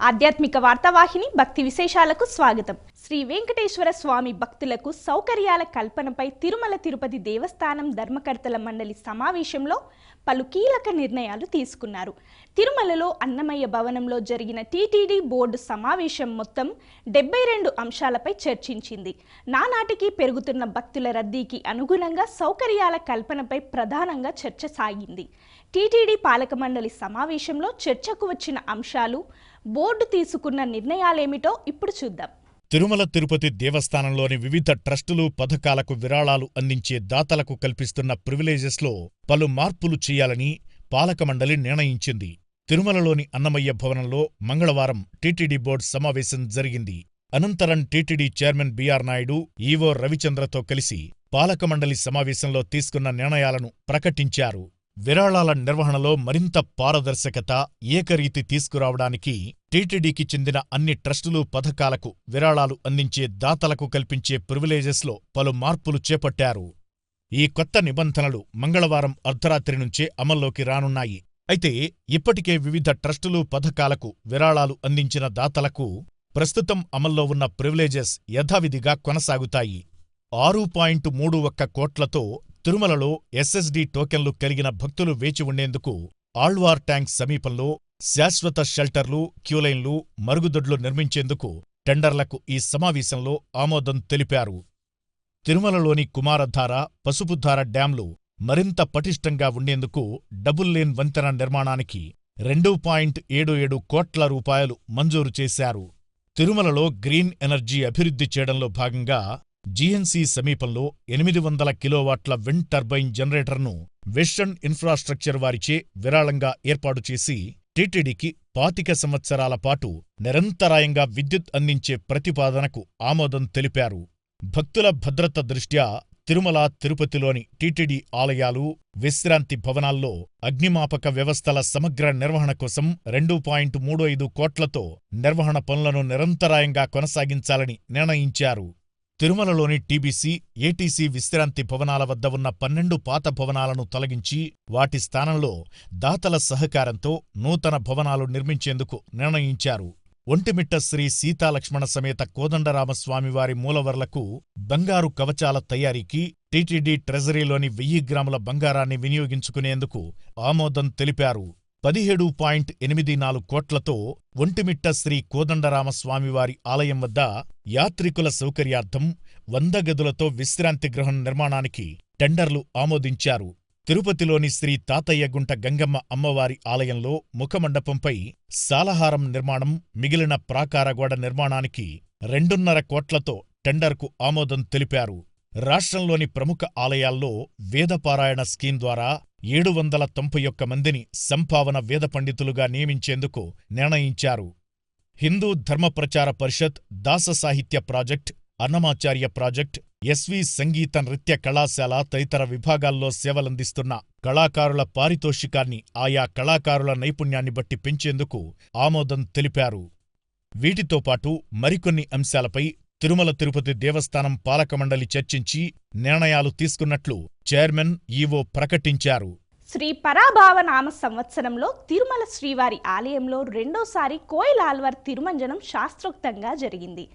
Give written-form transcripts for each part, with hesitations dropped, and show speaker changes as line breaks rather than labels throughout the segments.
ఆధ్యాత్మిక వార్తావాహిని భక్తి విశేషాలకు స్వాగతం. శ్రీ వెంకటేశ్వర స్వామి భక్తులకు సౌకర్యాల కల్పనపై తిరుమల తిరుపతి దేవస్థానం ధర్మకర్తల మండలి సమావేశంలో పలు కీలక నిర్ణయాలు తీసుకున్నారు. తిరుమలలో అన్నమయ్య భవనంలో జరిగిన టీటీడీ బోర్డు సమావేశం మొత్తం 72 అంశాలపై చర్చించింది. నానాటికి పెరుగుతున్న భక్తుల రద్దీకి అనుగుణంగా సౌకర్యాల కల్పనపై ప్రధానంగా చర్చ సాగింది. టీటీడీ పాలక మండలి సమావేశంలో చర్చకు వచ్చిన అంశాలు, బోర్డు తీసుకున్న నిర్ణయాలేమిటో ఇప్పుడు చూద్దాం.
తిరుమల తిరుపతి దేవస్థానంలోని వివిధ ట్రస్టులు పథకాలకు విరాళాలు అందించే దాతలకు కల్పిస్తున్న ప్రివిలేజెస్లో పలు మార్పులు చేయాలని పాలక మండలి నిర్ణయించింది. తిరుమలలోని అన్నమయ్య భవనంలో మంగళవారం టీటీడీ బోర్డు సమావేశం జరిగింది. అనంతరం TTD chairman BR Naidu, EO రవిచంద్రతో కలిసి పాలక మండలి సమావేశంలో తీసుకున్న నిర్ణయాలను ప్రకటించారు. విరాళాల నిర్వహణలో మరింత పారదర్శకత, ఏకరీతి తీసుకురావడానికి టీటీడీకి చెందిన అన్ని ట్రస్టులు పథకాలకు విరాళాలు అందించే దాతలకు కల్పించే ప్రివిలేజెస్లో పలు మార్పులు చేపట్టారు. ఈ కొత్త నిబంధనలు మంగళవారం అర్ధరాత్రి నుంచే అమల్లోకి రానున్నాయి. అయితే ఇప్పటికే వివిధ ట్రస్టులు పథకాలకు విరాళాలు అందించిన దాతలకు ప్రస్తుతం అమల్లో ఉన్న ప్రివిలేజెస్ యథావిధిగా కొనసాగుతాయి. 6.31 కోట్లతో తిరుమలలో ఎస్ఎస్డీ టోకెన్లు కలిగిన భక్తులు వేచి ఉండేందుకు ఆళ్వార్ ట్యాంక్ సమీపంలో శాశ్వత షెల్టర్లు, క్యూలైన్లు, మరుగుదొడ్లు నిర్మించేందుకు టెండర్లకు ఈ సమావేశంలో ఆమోదం తెలిపారు. తిరుమలలోని కుమారధార, పసుపుధార డ్యాంలు మరింత పటిష్టంగా ఉండేందుకు డబుల్ లేన్ వంతెన నిర్మాణానికి 2.77 కోట్ల రూపాయలు మంజూరు చేశారు. తిరుమలలో గ్రీన్ ఎనర్జీ అభివృద్ధి చేయడంలో భాగంగా జీఎన్సీ సమీపంలో 800 కిలోవాట్ల విండ్ టర్బైన్ జనరేటర్ను విషన్ ఇన్ఫ్రాస్ట్రక్చర్ వారిచే విరాళంగా ఏర్పాటు చేసి టీటీడీకి 25 సంవత్సరాల పాటు నిరంతరాయంగా విద్యుత్ అందించే ప్రతిపాదనకు ఆమోదం తెలిపారు. భక్తుల భద్రత దృష్ట్యా తిరుమల, తిరుపతిలోని టీటీడీ ఆలయాలు, విశ్రాంతి భవనాల్లో అగ్నిమాపక వ్యవస్థల సమగ్ర నిర్వహణ కోసం 2.35 కోట్లతో నిర్వహణ పనులను నిరంతరాయంగా కొనసాగించాలని నిర్ణయించారు. తిరుమలలోని టీబీసీ, ఏటీసీ విశ్రాంతి భవనాల వద్ద ఉన్న 12 పాత భవనాలను తొలగించి వాటి స్థానంలో దాతల సహకారంతో నూతన భవనాలు నిర్మించేందుకు నిర్ణయించారు. ఒంటిమిట్ట శ్రీ సీతాలక్ష్మణ సమేత కోదండరామస్వామివారి మూలవర్లకు బంగారు కవచాల తయారీకి టీటీడీ ట్రెజరీలోని 1000 గ్రాముల బంగారాన్ని వినియోగించుకునేందుకు ఆమోదం తెలిపారు. 17.84 కోట్లతో ఒంటిమిట్ట శ్రీ కోదండరామస్వామివారి ఆలయం వద్ద యాత్రికుల సౌకర్యార్థం 100 గదులతో విశ్రాంతి గృహం నిర్మాణానికి టెండర్లు ఆమోదించారు. తిరుపతిలోని శ్రీ తాతయ్యగుంట గంగమ్మ అమ్మవారి ఆలయంలో ముఖమండపంపై సాలహారం నిర్మాణం, మిగిలిన ప్రాకారగోడ నిర్మాణానికి 2.5 కోట్లతో టెండర్కు ఆమోదం తెలిపారు. రాష్ట్రంలోని ప్రముఖ ఆలయాల్లో వేదపారాయణ స్కీమ్ ద్వారా 791 మందిని సంభావన వేద పండితులుగా నియమించేందుకు నిర్ణయించారు. హిందూ ధర్మప్రచార పరిషత్, దాస సాహిత్య ప్రాజెక్ట్, అన్నమాచార్య ప్రాజెక్ట్, ఎస్వి సంగీత నృత్య కళాశాల తదితర విభాగాల్లో సేవలందిస్తున్న కళాకారుల పారితోషికాన్ని ఆయా కళాకారుల నైపుణ్యాన్ని బట్టి పెంచేందుకు ఆమోదం తెలిపారు. వీటితో పాటు మరికొన్ని అంశాలపై తిరుమల తిరుపతి దేవస్థానం పాలకమండలి చర్చించి నిర్ణయాలు తీసుకున్నట్లు చైర్మన్, ఈవో ప్రకటించారు.
శ్రీ పరాభావ నామ సంవత్సరంలో తిరుమల శ్రీవారి ఆలయంలో రెండోసారి కోయిలాల్వార్ తిరుమంజనం శాస్త్రోక్తంగా జరిగింది.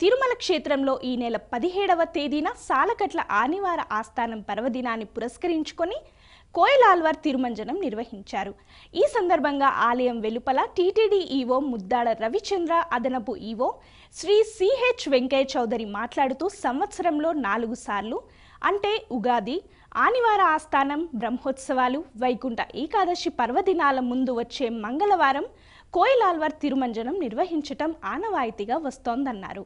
తిరుమల క్షేత్రంలో ఈ నెల 17వ తేదీన సాలకట్ల ఆనివార ఆస్థానం పర్వదినాన్ని పురస్కరించుకొని కోయిలాల్వార్ తిరుమంజనం నిర్వహించారు. ఈ సందర్భంగా ఆలయం వెలుపల టీటీడీ ఈవో ముద్దాడ రవిచంద్ర, అదనపు ఈవో శ్రీ సిహెచ్ వెంకయ్య చౌదరి మాట్లాడుతూ సంవత్సరంలో 4 సార్లు అంటే ఉగాది, ఆనివార ఆస్థానం, బ్రహ్మోత్సవాలు, వైకుంఠ ఏకాదశి పర్వదినాల ముందు వచ్చే మంగళవారం కోయిలాల్వార్ తిరుమంజనం నిర్వహించటం ఆనవాయితీగా వస్తోందన్నారు.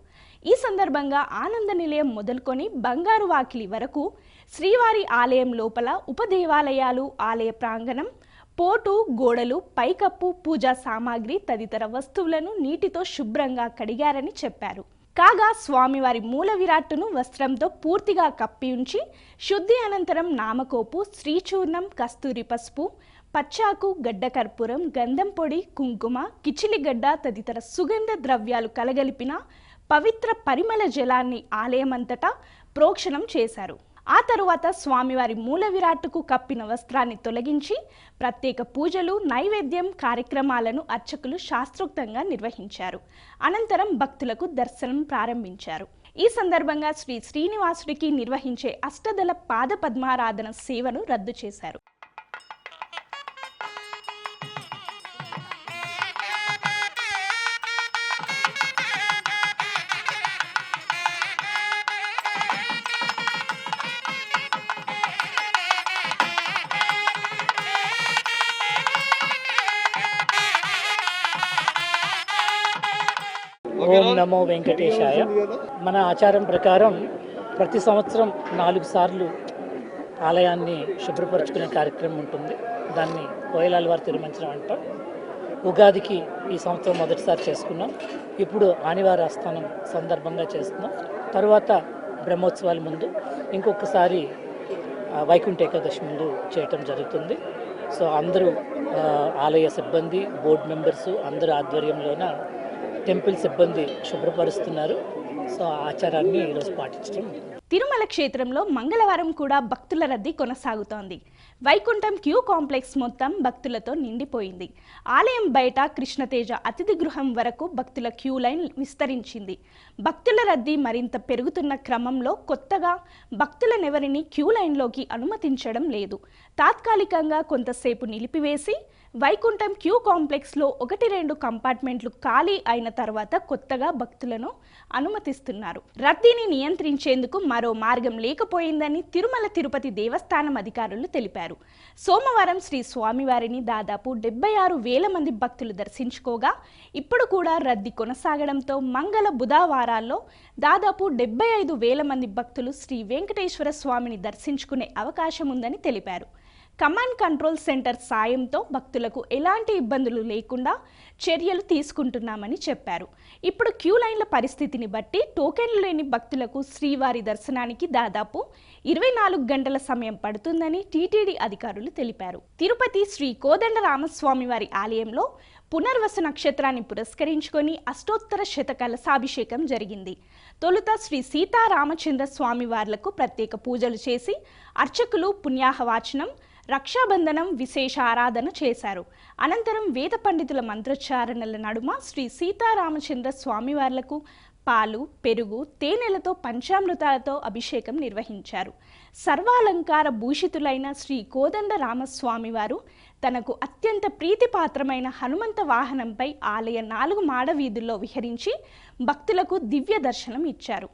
ఈ సందర్భంగా ఆనంద నిలయం మొదలుకొని బంగారు వాకిలి వరకు శ్రీవారి ఆలయం లోపల ఉపదేవాలయాలు, ఆలయ ప్రాంగణం, పోటు, గోడలు, పైకప్పు, పూజా సామాగ్రి తదితర వస్తువులను నీటితో శుభ్రంగా కడిగారని చెప్పారు. కాగా స్వామివారి మూల విరాట్టును వస్త్రంతో పూర్తిగా కప్పి ఉంచి శుద్ధి అనంతరం నామకోపు, శ్రీచూర్ణం, కస్తూరి పసుపు, పచ్చాకు, గడ్డకర్పూరం, గంధం పొడి, కుంకుమ, కిచిలిగడ్డ తదితర సుగంధ ద్రవ్యాలు కలగలిపిన పవిత్ర పరిమళ జలాన్ని ఆలయమంతటా ప్రోక్షణం చేశారు. ఆ తరువాత స్వామివారి మూల విరాట్టుకు కప్పిన వస్త్రాన్ని తొలగించి ప్రత్యేక పూజలు, నైవేద్యం కార్యక్రమాలను అర్చకులు శాస్త్రోక్తంగా నిర్వహించారు. అనంతరం భక్తులకు దర్శనం ప్రారంభించారు. ఈ సందర్భంగా శ్రీ శ్రీనివాసుడికి నిర్వహించే అష్టదళ పాద పద్మారాధన సేవను రద్దు చేశారు.
ఓం నమో వెంకటేశాయ. మన ఆచారం ప్రకారం ప్రతి సంవత్సరం 4 సార్లు ఆలయాన్ని శుభ్రపరచుకునే కార్యక్రమం ఉంటుంది. దాన్ని కోయిలాల్వార్ తిరుమంచనం అంటాం. ఉగాదికి ఈ సంవత్సరం మొదటిసారి చేసుకున్నాం. ఇప్పుడు ఆనివార ఆస్థానం సందర్భంగా చేస్తున్నాం. తర్వాత బ్రహ్మోత్సవాల ముందు ఇంకొకసారి వైకుంఠ ఏకాదశి ముందు చేయటం జరుగుతుంది. సో అందరూ ఆలయ సిబ్బంది, బోర్డు మెంబర్సు అందరూ ఆధ్వర్యంలోన టెంపుల్ సిబ్బంది శుభ్రపరుస్తున్నారు. సో ఆ ఆచారాన్ని ఈరోజు పాటించడం.
తిరుమల క్షేత్రంలో మంగళవారం కూడా భక్తుల రద్దీ కొనసాగుతోంది. వైకుంఠం క్యూ కాంప్లెక్స్ మొత్తం భక్తులతో నిండిపోయింది. ఆలయం బయట కృష్ణతేజ అతిథి గృహం వరకు భక్తుల క్యూ లైన్ విస్తరించింది. భక్తుల రద్దీ మరింత పెరుగుతున్న క్రమంలో కొత్తగా భక్తులనెవరిని క్యూ లైన్లోకి అనుమతించడం లేదు. తాత్కాలికంగా కొంతసేపు నిలిపివేసి వైకుంఠం క్యూ కాంప్లెక్స్లో 1-2 కంపార్ట్మెంట్లు ఖాళీ అయిన తర్వాత కొత్తగా భక్తులను అనుమతిస్తున్నారు. రద్దీని నియంత్రించేందుకు మరో మార్గం లేకపోయిందని తిరుమల తిరుపతి దేవస్థానం అధికారులు తెలిపారు. సోమవారం శ్రీ స్వామివారిని దాదాపు 76,000 మంది భక్తులు దర్శించుకోగా ఇప్పుడు కూడా రద్దీ కొనసాగడంతో మంగళ బుధవారాల్లో దాదాపు 75,000 మంది భక్తులు శ్రీ వెంకటేశ్వర స్వామిని దర్శించుకునే అవకాశం ఉందని తెలిపారు. కమాండ్ కంట్రోల్ సెంటర్ సాయంతో భక్తులకు ఎలాంటి ఇబ్బందులు లేకుండా చర్యలు తీసుకుంటున్నామని చెప్పారు. ఇప్పుడు క్యూ లైన్ల పరిస్థితిని బట్టి టోకెన్లు లేని భక్తులకు శ్రీవారి దర్శనానికి దాదాపు 24 గంటల సమయం పడుతుందని టీటీడీ అధికారులు తెలిపారు. తిరుపతి శ్రీ కోదండరామస్వామి వారి ఆలయంలో పునర్వసు నక్షత్రాన్ని పురస్కరించుకొని అష్టోత్తర శత కలశాభిషేకం జరిగింది. తొలుత శ్రీ సీతారామచంద్ర స్వామి వార్లకు ప్రత్యేక పూజలు చేసి అర్చకులు పుణ్యాహవాచనం, రక్షాబంధనం, విశేష ఆరాధన చేశారు. అనంతరం వేద పండితుల మంత్రోచ్చారణల నడుమ శ్రీ సీతారామచంద్ర స్వామివార్లకు పాలు, పెరుగు, తేనెలతో పంచామృతాలతో అభిషేకం నిర్వహించారు. సర్వాలంకార భూషితులైన శ్రీ కోదండ రామస్వామి వారు తనకు అత్యంత ప్రీతిపాత్రమైన హనుమంత వాహనంపై ఆలయ 4 మాడ వీధుల్లో విహరించి భక్తులకు దివ్య దర్శనం ఇచ్చారు.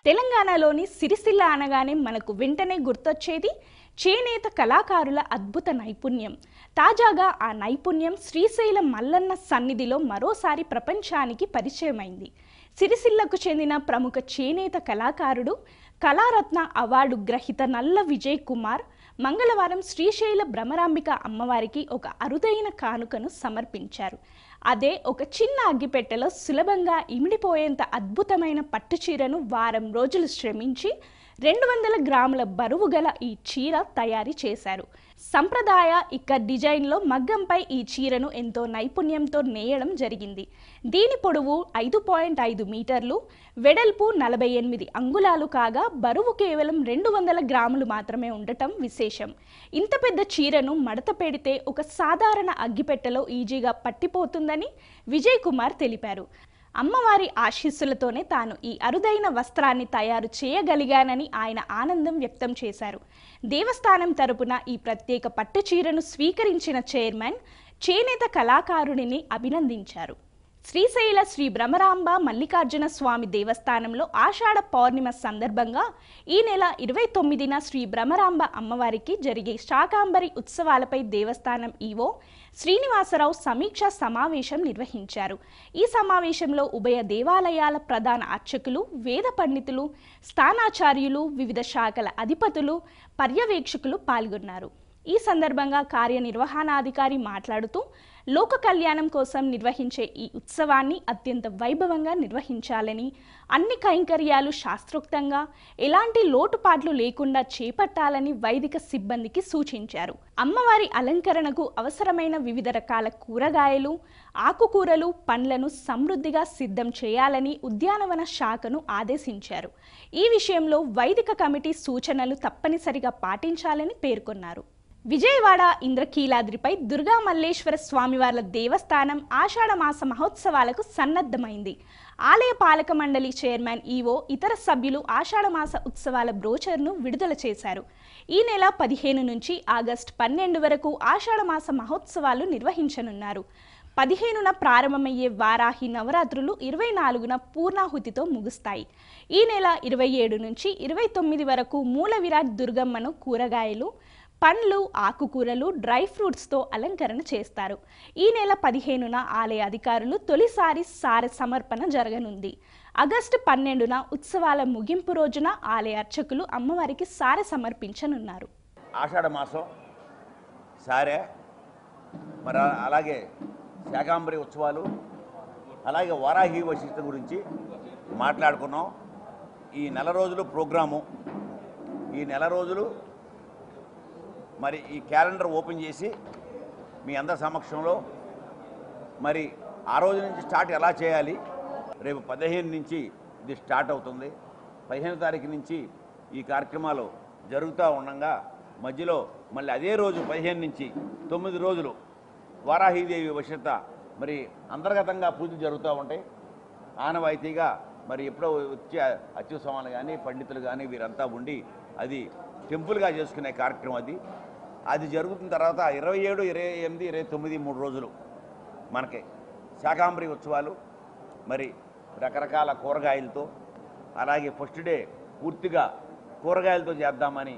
తెలంగాణలోని సిరిసిల్ల అనగానే మనకు వెంటనే గుర్తొచ్చేది చేనేత కళాకారుల అద్భుత నైపుణ్యం. తాజాగా ఆ నైపుణ్యం శ్రీశైలం మల్లన్న సన్నిధిలో మరోసారి ప్రపంచానికి పరిచయమైంది. సిరిసిల్లకు చెందిన ప్రముఖ చేనేత కళాకారుడు, కళారత్న అవార్డు గ్రహీత నల్ల విజయ్ కుమార్ మంగళవారం శ్రీశైల భ్రమరాంబిక అమ్మవారికి ఒక అరుదైన కానుకను సమర్పించారు. అదే ఒక చిన్న అగ్గిపెట్టెలో సులభంగా ఇమిడిపోయేంత అద్భుతమైన పట్టుచీరను వారం రోజులు శ్రమించి 200 గ్రాముల బరువు గల ఈ చీర తయారు చేశారు. సంప్రదాయ డిజైన్లో మగ్గంపై ఈ చీరను ఎంతో నైపుణ్యంతో నేయడం జరిగింది. దీని పొడవు 5.5 మీటర్లు, వెడల్పు 48 అంగుళాలు కాగా బరువు కేవలం 200 గ్రాములు మాత్రమే ఉండటం విశేషం. ఇంత పెద్ద చీరను మడత పెడితే ఒక సాధారణ అగ్గిపెట్టెలో ఈజీగా పట్టిపోతుందని విజయ్ కుమార్ తెలిపారు. అమ్మవారి ఆశీస్సులతోనే తాను ఈ అరుదైన వస్త్రాన్ని తయారు చేయగలిగానని ఆయన ఆనందం వ్యక్తం చేశారు. దేవస్థానం తరపున ఈ ప్రత్యేక పట్టు చీరను స్వీకరించిన చైర్మన్ చేనేత కళాకారుడిని అభినందించారు. శ్రీశైల శ్రీ భ్రమరాంబ మల్లికార్జున స్వామి దేవస్థానంలో ఆషాఢ పౌర్ణిమ సందర్భంగా ఈ నెల 29న శ్రీ భ్రమరాంబ అమ్మవారికి జరిగే శాకాంబరి ఉత్సవాలపై దేవస్థానం ఈవో శ్రీనివాసరావు సమీక్షా సమావేశం నిర్వహించారు. ఈ సమావేశంలో ఉభయ దేవాలయాల ప్రధాన అర్చకులు, వేద పండితులు, స్థానాచార్యులు, వివిధ శాఖల అధిపతులు, పర్యవేక్షకులు పాల్గొన్నారు. ఈ సందర్భంగా కార్యనిర్వహణాధికారి మాట్లాడుతూ లోక కళ్యాణం కోసం నిర్వహించే ఈ ఉత్సవాన్ని అత్యంత వైభవంగా నిర్వహించాలని, అన్ని కైంకర్యాలు శాస్త్రోక్తంగా ఎలాంటి లోటుపాట్లు లేకుండా చేపట్టాలని వైదిక సిబ్బందికి సూచించారు. అమ్మవారి అలంకరణకు అవసరమైన వివిధ రకాల కూరగాయలు, ఆకుకూరలు, పండ్లను సమృద్ధిగా సిద్ధం చేయాలని ఉద్యానవన శాఖను ఆదేశించారు. ఈ విషయంలో వైదిక కమిటీ సూచనలు తప్పనిసరిగా పాటించాలని పేర్కొన్నారు. విజయవాడ ఇంద్రకీలాద్రిపై దుర్గా మల్లేశ్వర స్వామివార్ల దేవస్థానం ఆషాఢమాస మహోత్సవాలకు సన్నద్ధమైంది. ఆలయ పాలక మండలి చైర్మన్ ఈవో ఇతర సభ్యులు ఆషాఢమాస ఉత్సవాల బ్రోచర్ను విడుదల చేశారు. ఈ నెల 15 నుంచి ఆగస్టు 12 వరకు ఆషాఢమాస మహోత్సవాలు నిర్వహించనున్నారు. 15న ప్రారంభమయ్యే వారాహి నవరాత్రులు 24న పూర్ణాహుతితో ముగుస్తాయి. ఈ నెల 27 నుంచి 29 వరకు మూల విరాట్ దుర్గమ్మను కూరగాయలు, పండ్లు, ఆకుకూరలు, డ్రై ఫ్రూట్స్తో అలంకరణ చేస్తారు. ఈ నెల 15న ఆలయ అధికారులు తొలిసారి సారె సమర్పణ జరగనుంది. ఆగస్టు 12న ఉత్సవాల ముగింపు రోజున ఆలయ అర్చకులు అమ్మవారికి సారె సమర్పించనున్నారు.
ఆషాఢ మాసం సారె, మరి అలాగే శాకాంబరి ఉత్సవాలు, అలాగే వారాహి వశిష్ఠ గురించి మాట్లాడుకున్నాం. ఈ నెల రోజులు ప్రోగ్రాము, ఈ నెల రోజులు మరి ఈ క్యాలెండర్ ఓపెన్ చేసి మీ అందరి సమక్షంలో మరి ఆ రోజు నుంచి స్టార్ట్ ఎలా చేయాలి, రేపు 15 నుంచి ఇది స్టార్ట్ అవుతుంది. 15వ తారీఖు నుంచి ఈ కార్యక్రమాలు జరుగుతూ ఉండగా మధ్యలో మళ్ళీ అదే రోజు 15 నుంచి 9 రోజులు వారాహీదేవి వశత మరి అంతర్గతంగా పూజలు జరుగుతూ ఉంటాయి. ఆనవాయితీగా మరి ఎప్పుడో వచ్చే అత్యుత్సవాలు కానీ పండితులు కానీ వీరంతా ఉండి అది టెంపుల్గా చేసుకునే కార్యక్రమం అది జరుగుతున్న తర్వాత 27, 28, 29 3 రోజులు మనకి శాకాంబరి ఉత్సవాలు, మరి రకరకాల కూరగాయలతో, అలాగే ఫస్ట్ డే పూర్తిగా కూరగాయలతో చేద్దామని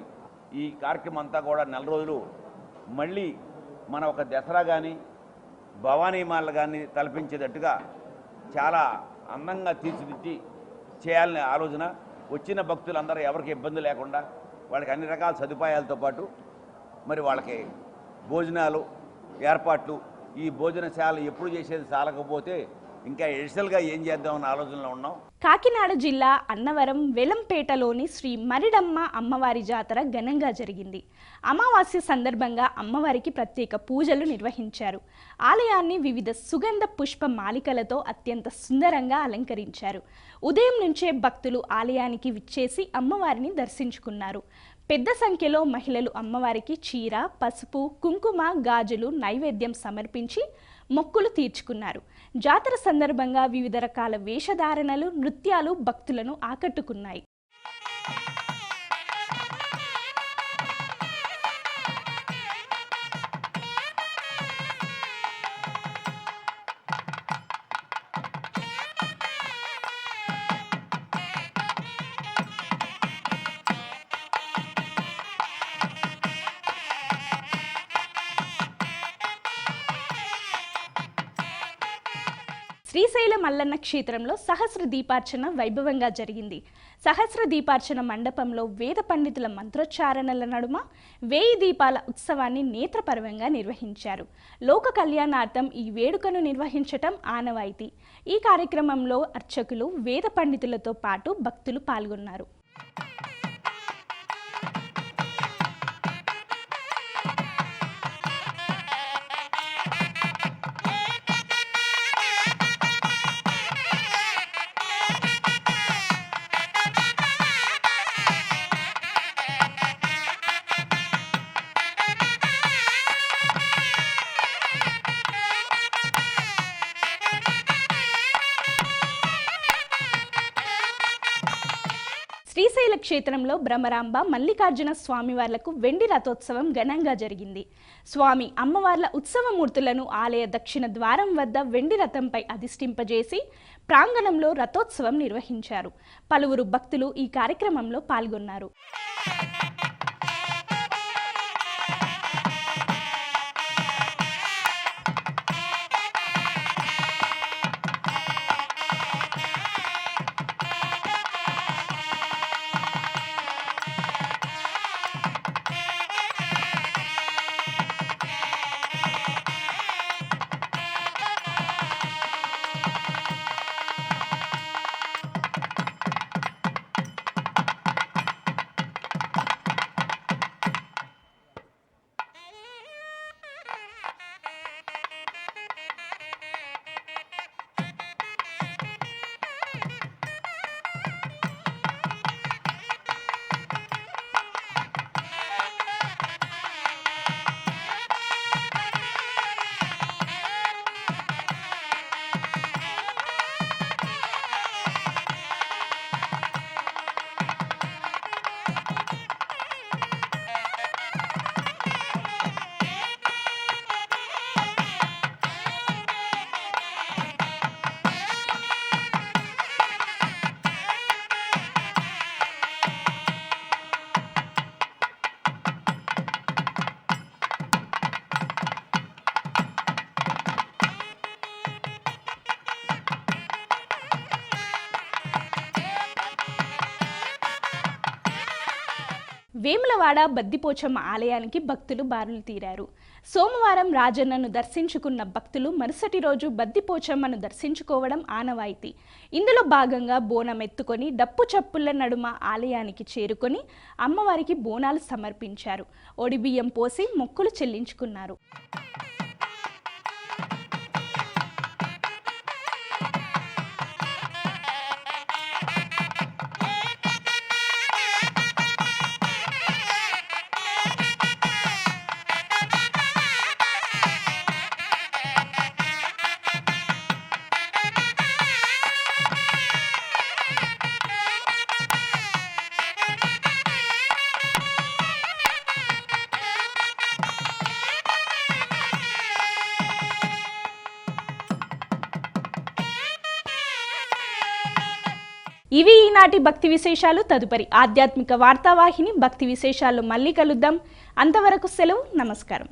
ఈ కార్యక్రమం అంతా కూడా నెల రోజులు మళ్ళీ మన ఒక దసరా కానీ భవానీమాల కానీ తలపించేటట్టుగా చాలా అందంగా తీర్చిదిద్ది చేయాలని ఆలోచన. వచ్చిన భక్తులందరూ ఎవరికి ఇబ్బంది లేకుండా వాళ్ళకి అన్ని రకాల సదుపాయాలతో పాటు మరి వాళ్ళకి భోజనాలు ఏర్పాట్లు, ఈ భోజనశాల ఎప్పుడు చేసేది చాలకపోతే ఇంకా ఎడిషనల్గా ఏం చేద్దామన్న ఆలోచనలో ఉన్నాం.
కాకినాడ జిల్లా అన్నవరం వెలంపేటలోని శ్రీ మరిడమ్మ అమ్మవారి జాతర ఘనంగా జరిగింది. అమావాస్య సందర్భంగా అమ్మవారికి ప్రత్యేక పూజలు నిర్వహించారు. ఆలయాన్ని వివిధ సుగంధ పుష్ప మాలికలతో అత్యంత సుందరంగా అలంకరించారు. ఉదయం నుంచే భక్తులు ఆలయానికి విచ్చేసి అమ్మవారిని దర్శించుకున్నారు. పెద్ద సంఖ్యలో మహిళలు అమ్మవారికి చీర, పసుపు, కుంకుమ, గాజులు నైవేద్యం సమర్పించి మొక్కులు తీర్చుకున్నారు. జాతర సందర్భంగా వివిధ రకాల వేషధారణలు, నృత్యాలు భక్తులను ఆకట్టుకున్నాయి. శ్రీశైల మల్లన్న క్షేత్రంలో సహస్ర దీపార్చన వైభవంగా జరిగింది. సహస్ర దీపార్చన మండపంలో వేద పండితుల మంత్రోచ్చారణల నడుమ 1000 దీపాల ఉత్సవాన్ని నేత్రపర్వంగా నిర్వహించారు. లోక కళ్యాణార్థం ఈ వేడుకను నిర్వహించటం ఆనవాయితీ. ఈ కార్యక్రమంలో అర్చకులు, వేద పండితులతో పాటు భక్తులు పాల్గొన్నారు. శ్రీశైల క్షేత్రంలో భ్రమరాంబ, మల్లికార్జున స్వామివార్లకు వెండి రథోత్సవం ఘనంగా జరిగింది. స్వామి అమ్మవార్ల ఉత్సవమూర్తులను ఆలయ దక్షిణ ద్వారం వద్ద వెండి రథంపై అధిష్ఠింపజేసి ప్రాంగణంలో రథోత్సవం నిర్వహించారు. పలువురు భక్తులు ఈ కార్యక్రమంలో పాల్గొన్నారు. వేములవాడ బద్దిపోచమ్మ ఆలయానికి భక్తులు బారులు తీరారు. సోమవారం రాజన్నను దర్శించుకున్న భక్తులు మరుసటి రోజు బద్దిపోచమ్మను దర్శించుకోవడం ఆనవాయితీ. ఇందులో భాగంగా బోనం ఎత్తుకొని డప్పు చప్పుళ్ల నడుమ ఆలయానికి చేరుకొని అమ్మవారికి బోనాలు సమర్పించారు. ఒడిబియ్యం పోసి మొక్కులు చెల్లించుకున్నారు. ఇవి ఈనాటి భక్తి విశేషాలు. తదుపరి ఆధ్యాత్మిక వార్తావాహిని భక్తి విశేషాలు మళ్ళీ కలుద్దాం. అంతవరకు సెలవు. నమస్కారం.